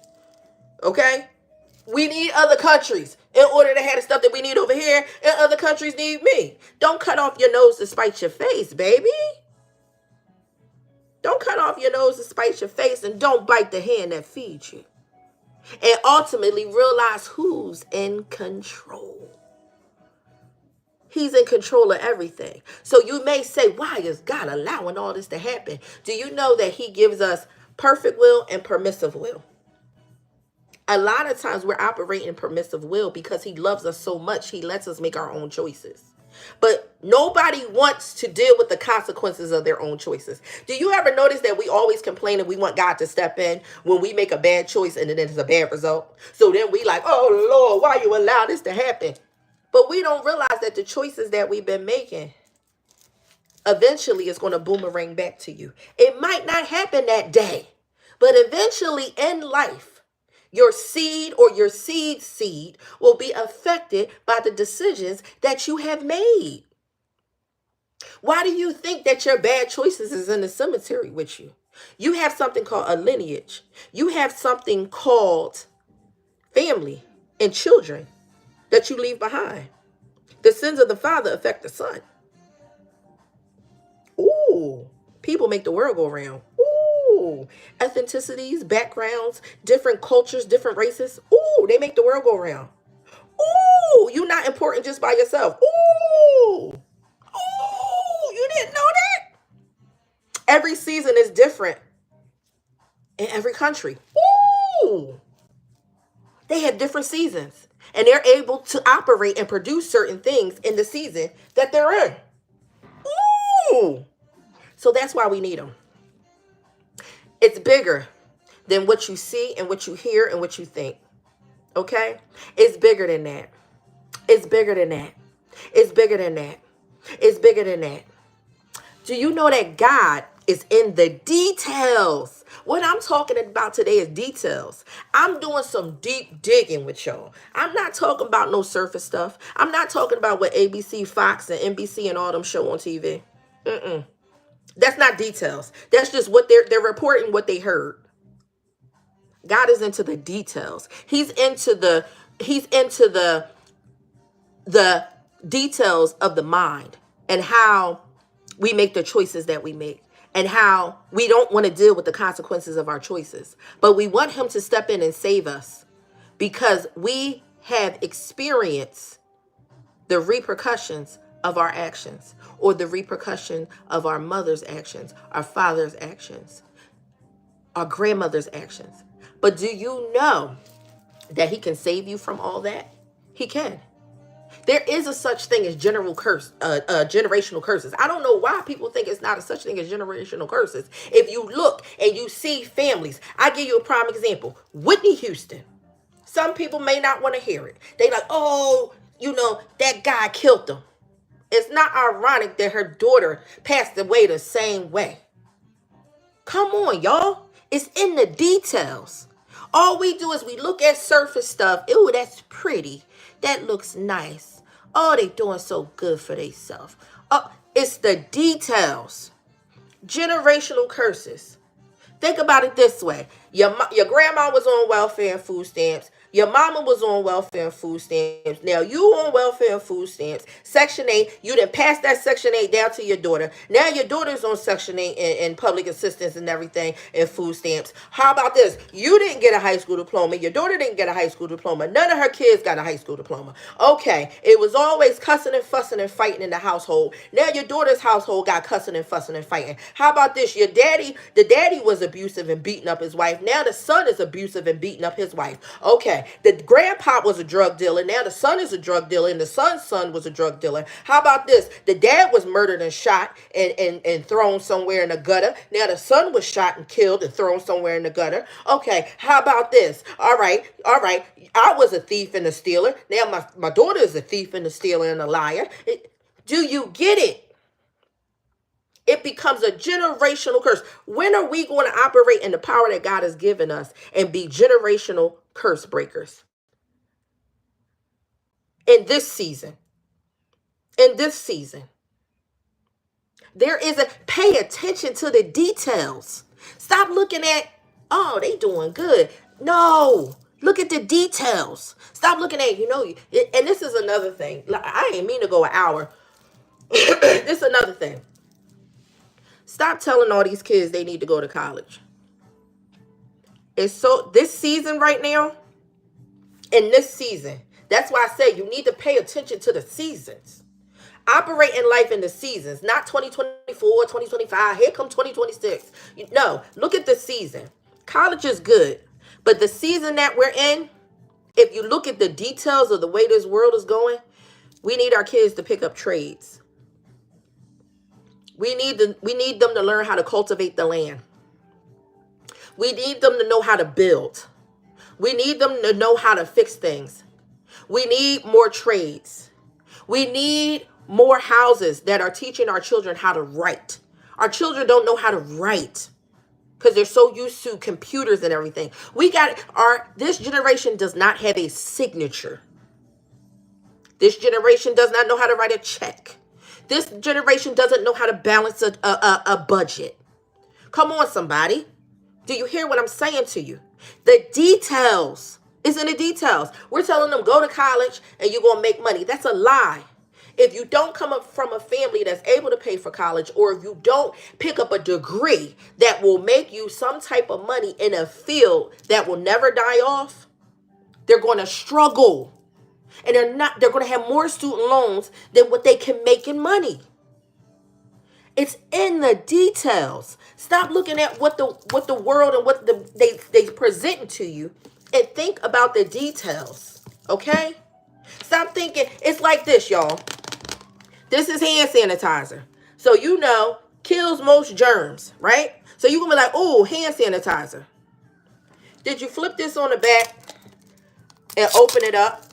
Okay? We need other countries in order to have the stuff that we need over here, and other countries need me. Don't cut off your nose to spite your face, baby. Don't cut off your nose to spite your face, and don't bite the hand that feeds you. And ultimately realize who's in control. He's in control of everything. So you may say, why is God allowing all this to happen? Do you know that he gives us perfect will and permissive will? A lot of times we're operating permissive will because he loves us so much, he lets us make our own choices. But nobody wants to deal with the consequences of their own choices. Do you ever notice that we always complain and we want God to step in when we make a bad choice and then it's a bad result? So then we like, oh Lord, why you allow this to happen? But we don't realize that the choices that we've been making eventually is going to boomerang back to you. It might not happen that day, but eventually in life, your seed or your seed's seed will be affected by the decisions that you have made. Why do you think that your bad choices is in the cemetery with you? You have something called a lineage. You have something called family and children that you leave behind. The sins of the father affect the son. Ooh, people make the world go round. Ooh, ethnicities, backgrounds, different cultures, different races. Ooh, they make the world go round. Ooh, you're not important just by yourself. Ooh, ooh, you didn't know that? Every season is different in every country. Ooh, they have different seasons, and they're able to operate and produce certain things in the season that they're in. Ooh, so that's why we need them. It's bigger than what you see and what you hear and what you think. Okay? It's bigger than that. It's bigger than that. It's bigger than that. It's bigger than that. Do you know that God is in the details? What I'm talking about today is details. I'm doing some deep digging with y'all. I'm not talking about no surface stuff. I'm not talking about what ABC, Fox, and NBC and all them show on TV. That's not details. That's just what they're reporting what they heard. God is into the details. He's into the details of the mind and how we make the choices that we make and how we don't want to deal with the consequences of our choices. But we want him to step in and save us because we have experienced the repercussions of our actions, or the repercussion of our mother's actions, our father's actions, our grandmother's actions. But do you know that he can save you from all that? He can. There is a such thing as generational curses. I don't know why people think it's not a such thing as generational curses. If you look and you see families, I give you a prime example. Whitney Houston. Some people may not want to hear it. They like, oh, that guy killed them. It's not ironic that her daughter passed away the same way. Come on, y'all. It's in the details. All we do is we look at surface stuff. Ooh, that's pretty. That looks nice. Oh, they doing so good for themselves. Oh, it's the details. Generational curses. Think about it this way. Your grandma was on welfare and food stamps. Your mama was on welfare and food stamps. Now you on welfare and food stamps. Section 8, you done passed that Section 8 down to your daughter. Now your daughter's on Section 8 and public assistance and everything and food stamps. How about this? You didn't get a high school diploma. Your daughter didn't get a high school diploma. None of her kids got a high school diploma. Okay, it was always cussing and fussing and fighting in the household. Now your daughter's household got cussing and fussing and fighting. How about this? The daddy was abusive and beating up his wife. Now the son is abusive and beating up his wife. Okay, the grandpa was a drug dealer. Now the son is a drug dealer, and the son's son was a drug dealer. How about this? The dad was murdered and shot and thrown somewhere in the gutter. Now the son was shot and killed and thrown somewhere in the gutter. Okay, how about this? All right. I was a thief and a stealer. Now my daughter is a thief and a stealer and a liar. Do you get it? It becomes a generational curse. When are we going to operate in the power that God has given us and be generational curse breakers? In this season. There is pay attention to the details. Stop looking at, oh, they doing good. No, look at the details. Stop looking at, and this is another thing. I ain't mean to go an hour. This is another thing. Stop telling all these kids they need to go to college. It's so, this season right now, in this season, that's why I say you need to pay attention to the seasons. Operate in life in the seasons, not 2024, 2025. Here come 2026. No, look at the season. College is good, but the season that we're in, if you look at the details of the way this world is going, we need our kids to pick up trades. We need them to learn how to cultivate the land. We need them to know how to build. We need them to know how to fix things. We need more trades. We need more houses that are teaching our children how to write. Our children don't know how to write because they're so used to computers and everything. This generation does not have a signature. This generation does not know how to write a check. This generation doesn't know how to balance a budget. Come on, somebody. Do you hear what I'm saying to you? The details. It's in the details. We're telling them go to college and you're going to make money. That's a lie. If you don't come up from a family that's able to pay for college, or if you don't pick up a degree that will make you some type of money in a field that will never die off, they're going to struggle. And they're going to have more student loans than what they can make in money. It's in the details. Stop looking at what the world and what they present to you, and think about the details. Okay? Stop thinking. It's like this, y'all. This is hand sanitizer. So kills most germs, right? So you're going to be like, oh, hand sanitizer. Did you flip this on the back and open it up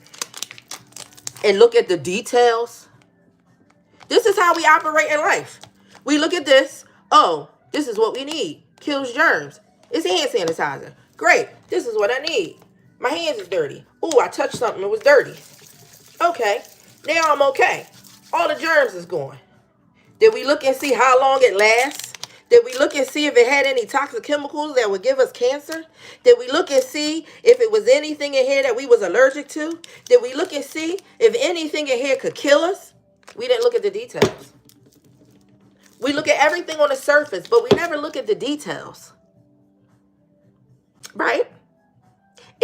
and look at the details? This is how we operate in life. We look at this. Oh, this is what we need. Kills germs. It's hand sanitizer. Great. This is what I need. My hands is dirty. Oh, I touched something that was dirty. Okay. Now I'm okay. All the germs is gone. Did we look and see how long it lasts? Did we look and see if it had any toxic chemicals that would give us cancer? Did we look and see if it was anything in here that we was allergic to? Did we look and see if anything in here could kill us? We didn't look at the details. We look at everything on the surface, but we never look at the details. Right?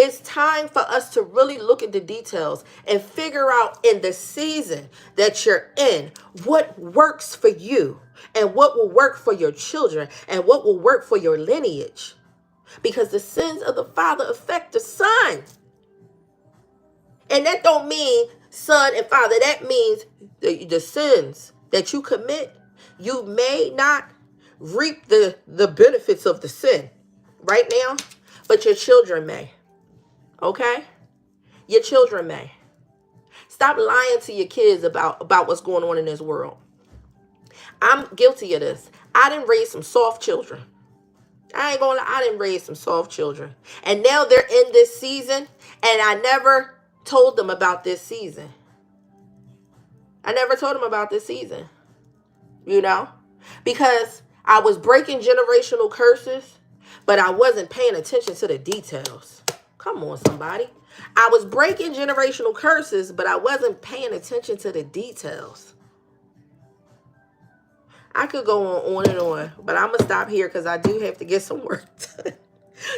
It's time for us to really look at the details and figure out in the season that you're in what works for you and what will work for your children and what will work for your lineage. Because the sins of the father affect the son. And that don't mean son and father. That means the sins that you commit, you may not reap the benefits of the sin right now, but your children may. Okay? Your children may. Stop lying to your kids about what's going on in this world. I'm guilty of this. I didn't raise some soft children. I ain't gonna lie, I didn't raise some soft children. And now they're in this season, and I never told them about this season. I never told them about this season. You know? Because I was breaking generational curses, but I wasn't paying attention to the details. Come on, somebody. I was breaking generational curses, but I wasn't paying attention to the details. I could go on and on, but I'm going to stop here because I do have to get some work done.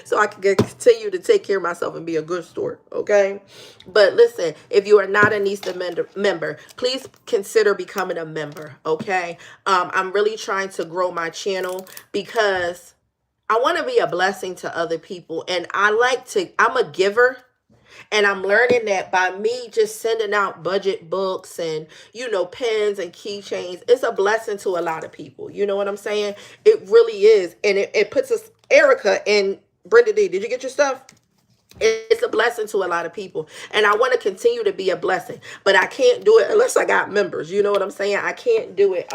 So I can continue to take care of myself and be a good steward, okay? But listen, if you are not a Nista member, please consider becoming a member, okay? I'm really trying to grow my channel because I want to be a blessing to other people. And I'm a giver. And I'm learning that by me just sending out budget books and, pens and keychains, it's a blessing to a lot of people. You know what I'm saying? It really is. And it puts us, Erica and Brenda D, did you get your stuff? It's a blessing to a lot of people. And I want to continue to be a blessing. But I can't do it unless I got members. You know what I'm saying? I can't do it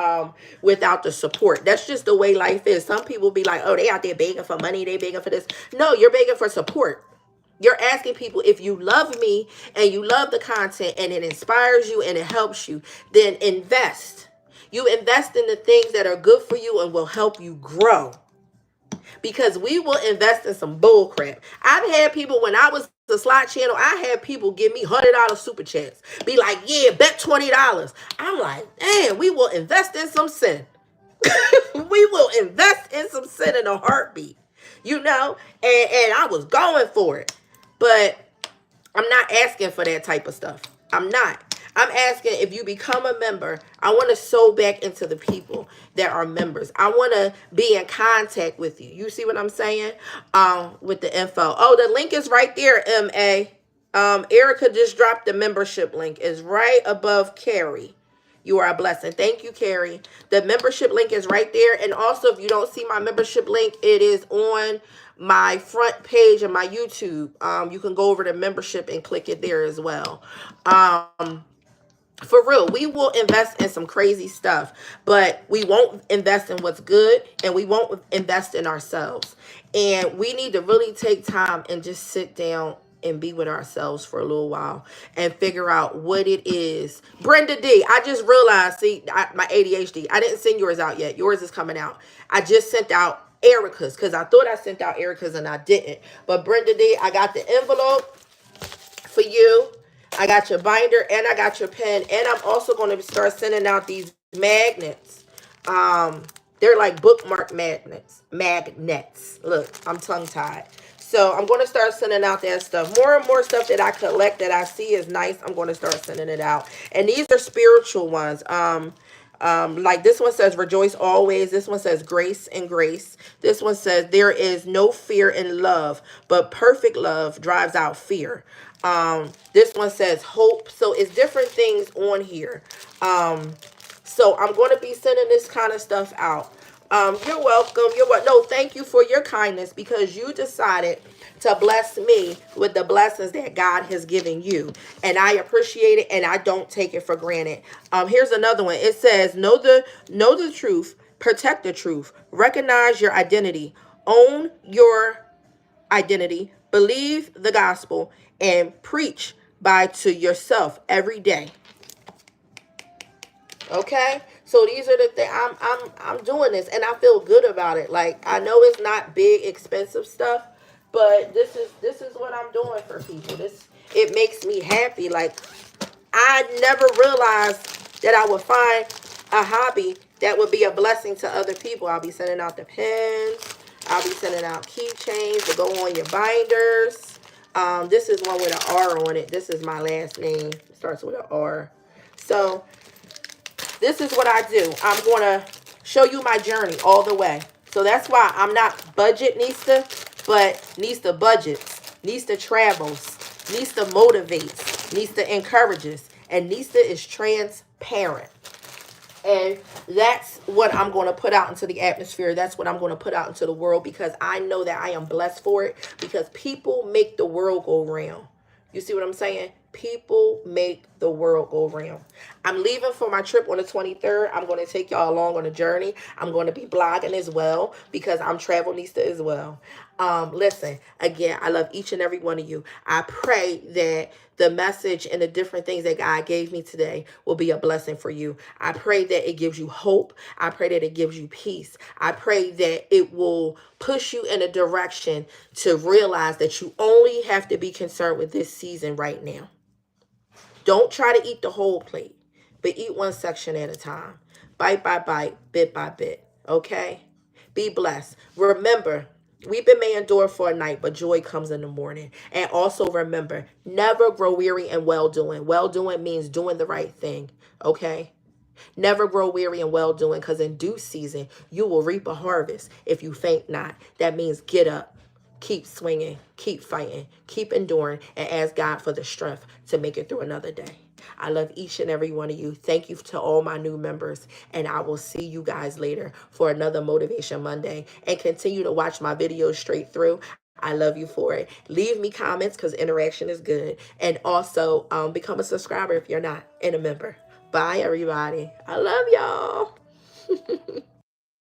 without the support. That's just the way life is. Some people be like, oh, they out there begging for money. They begging for this. No, you're begging for support. You're asking people, if you love me and you love the content and it inspires you and it helps you, then invest. You invest in the things that are good for you and will help you grow. Because we will invest in some bull crap. I've had people, when I was the slot channel, I had people give me $100 super chats. Be like, yeah, bet $20. I'm like, man, we will invest in some sin. We will invest in some sin in a heartbeat. And I was going for it. But I'm not asking for that type of stuff. I'm not. I'm asking, if you become a member, I want to sow back into the people that are members. I want to be in contact with you. You see what I'm saying? With the info. Oh, the link is right there, MA. Erica just dropped the membership link. It's right above Carrie. You are a blessing. Thank you, Carrie. The membership link is right there. And also, if you don't see my membership link, it is on my front page of my YouTube. You can go over to membership and click it there as well. For real, we will invest in some crazy stuff, but we won't invest in what's good, and we won't invest in ourselves. And we need to really take time and just sit down and be with ourselves for a little while and figure out what it is. Brenda D, I just realized, my ADHD, I didn't send yours out yet. Yours is coming out. I just sent out Erica's because I thought I sent out Erica's and I didn't. But Brenda D, I got the envelope for you. I got your binder and I got your pen. And I'm also going to start sending out these magnets. They're like bookmark magnets. Look, I'm tongue-tied. So I'm going to start sending out that stuff. More and more stuff that I collect that I see is nice, I'm going to start sending it out. And these are spiritual ones. Like this one says, rejoice always. This one says, grace and grace. This one says, there is no fear in love, but perfect love drives out fear. This one says hope. So it's different things on here. So I'm going to be sending this kind of stuff out. You're welcome. No, thank you for your kindness, because you decided to bless me with the blessings that God has given you. And I appreciate it, and I don't take it for granted. Here's another one. It says, know the truth, protect the truth, recognize your identity, own your identity, believe the gospel, and preach by to yourself every day. Okay, so these are the things. I'm doing this, and I feel good about it. Like, I know it's not big, expensive stuff, but this is what I'm doing for people. It makes me happy. Like, I never realized that I would find a hobby that would be a blessing to other people. I'll be sending out the pens. I'll be sending out keychains to go on your binders. This is one with an R on it. This is my last name. It starts with an R. So this is what I do. I'm going to show you my journey all the way. So that's why I'm not budget Nista, but Nista budgets. Nista travels. Nista motivates. Nista encourages. And Nista is transparent. And that's what I'm going to put out into the atmosphere. That's what I'm going to put out into the world, because I know that I am blessed for it, because people make the world go round. You see what I'm saying? People make the world go round. I'm leaving for my trip on the 23rd. I'm going to take y'all along on a journey. I'm going to be blogging as well, because I'm Travel Nista as well. Listen, again, I love each and every one of you. I pray that the message and the different things that God gave me today will be a blessing for you. I pray that it gives you hope. I pray that it gives you peace. I pray that it will push you in a direction to realize that you only have to be concerned with this season right now. Don't try to eat the whole plate, but eat one section at a time. Bite by bite, bit by bit. Okay? Be blessed. Remember, weeping may endure for a night, but joy comes in the morning. And also remember, never grow weary in well-doing. Well-doing means doing the right thing. Okay? Never grow weary in well-doing, because in due season, you will reap a harvest if you faint not. That means get up. Keep swinging, keep fighting, keep enduring, and ask God for the strength to make it through another day. I love each and every one of you. Thank you to all my new members, and I will see you guys later for another Motivation Monday. And continue to watch my videos straight through. I love you for it. Leave me comments, because interaction is good. And also become a subscriber if you're not, and a member. Bye, everybody. I love y'all.